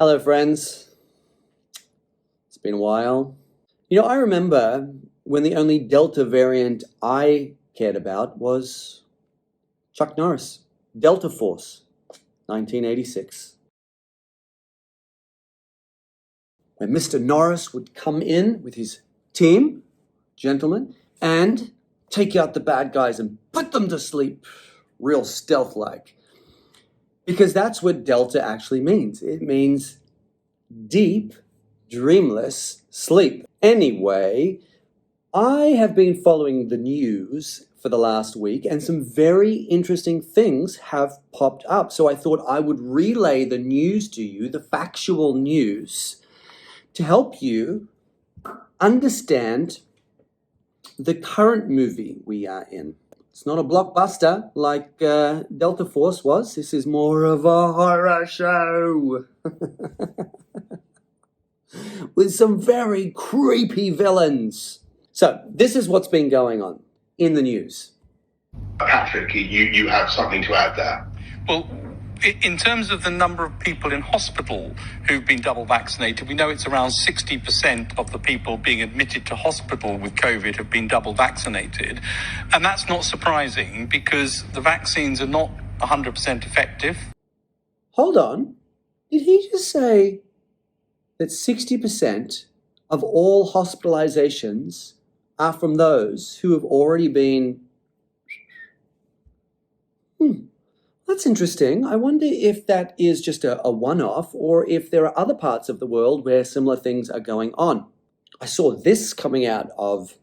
Hello, friends. It's been a while. I remember when the only Delta variant I cared about was Chuck Norris, Delta Force, 1986. When Mr. Norris would come in with his team, gentlemen, and take out the bad guys and put them to sleep, real stealth-like. Because that's what Delta actually means. It means deep, dreamless sleep. Anyway, I have been following the news for the last week, and some very interesting things have popped up. So I thought I would relay the news to you, the factual news, to help you understand the current movie we are in. It's not a blockbuster like Delta Force was. This is more of a horror show with some very creepy villains. So this is what's been going on in the news. Patrick, you have something to add there. Well, in terms of the number of people in hospital who've been double vaccinated, we know it's around 60% of the people being admitted to hospital with COVID have been double vaccinated. And that's not surprising because the vaccines are not 100% effective. Hold on. Did he just say that 60% of all hospitalizations are from those who have already been... That's interesting. I wonder if that is just a one-off or if there are other parts of the world where similar things are going on. I saw this coming out of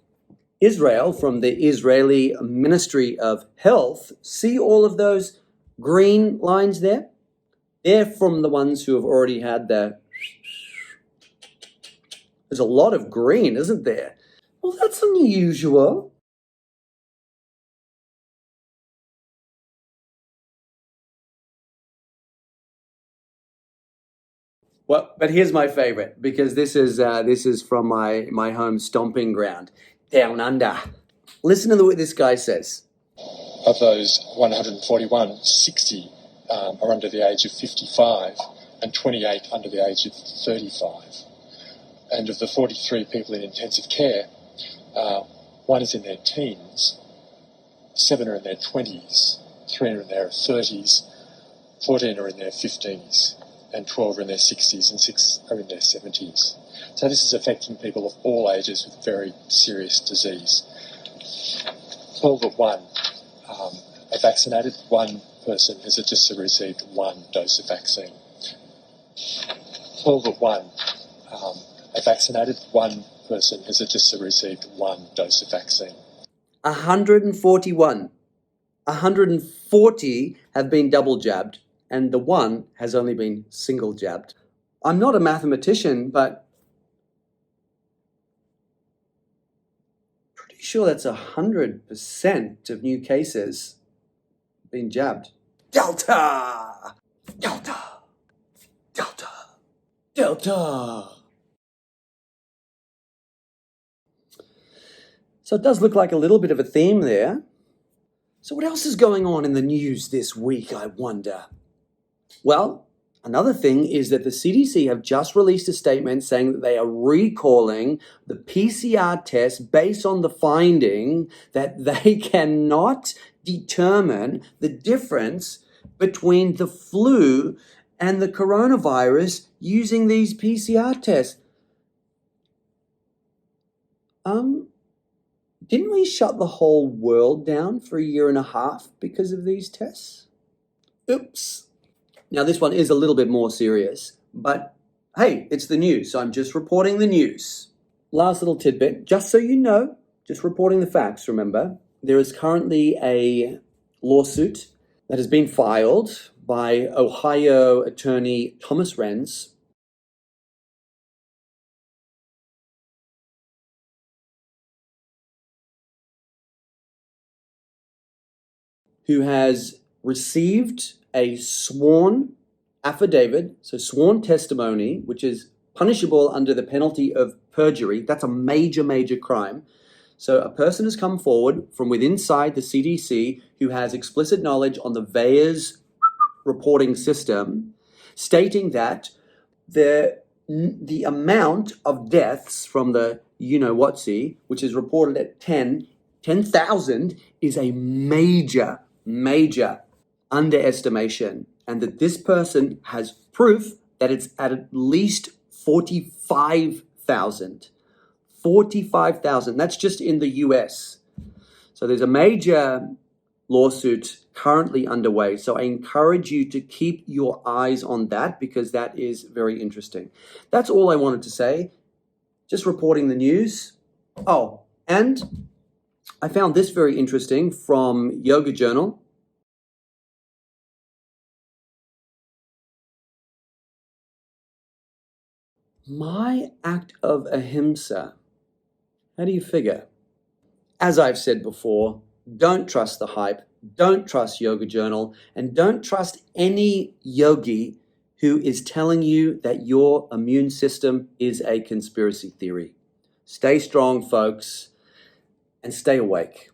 Israel from the Israeli Ministry of Health. See all of those green lines there? They're from the ones who have already had their... There's a lot of green, isn't there? Well, that's unusual. Well, but here's my favorite, because this is from my home stomping ground, down under. Listen to what this guy says. Of those 141, 60 are under the age of 55 and 28 under the age of 35. And of the 43 people in intensive care, one is in their teens, 7 are in their 20s, 3 are in their 30s, 14 are in their 50s, and 12 are in their 60s, and 6 are in their 70s. So this is affecting people of all ages with very serious disease. 12 at 1 are vaccinated. One person has just received 1 dose of vaccine. 12 at 1 are vaccinated. One person has just received 1 dose of vaccine. 141. 140 have been double jabbed, and the one has only been single jabbed. I'm not a mathematician, but pretty sure that's 100% of new cases being jabbed. Delta! Delta! Delta! Delta! So it does look like a little bit of a theme there. So what else is going on in the news this week, I wonder? Well, another thing is that the CDC have just released a statement saying that they are recalling the PCR test based on the finding that they cannot determine the difference between the flu and the coronavirus using these PCR tests. Didn't we shut the whole world down for 1.5 years because of these tests? Oops. Now, this one is a little bit more serious, but hey, it's the news, so I'm just reporting the news. Last little tidbit, just so you know, just reporting the facts, remember, there is currently a lawsuit that has been filed by Ohio attorney Thomas Renz, who has received a sworn affidavit, so sworn testimony, which is punishable under the penalty of perjury. That's a major, major crime. So a person has come forward from within inside the CDC who has explicit knowledge on the VAERS reporting system, stating that the amount of deaths from the you-know-whatsy, which is reported at 10,000, is a major, major underestimation. And that this person has proof that it's at least 45,000. 45,000. That's just in the US. So there's a major lawsuit currently underway. So I encourage you to keep your eyes on that because that is very interesting. That's all I wanted to say. Just reporting the news. Oh, and I found this very interesting from Yoga Journal. My act of ahimsa. How do you figure? As I've said before, don't trust the hype, don't trust Yoga Journal, and don't trust any yogi who is telling you that your immune system is a conspiracy theory. Stay strong, folks, and stay awake.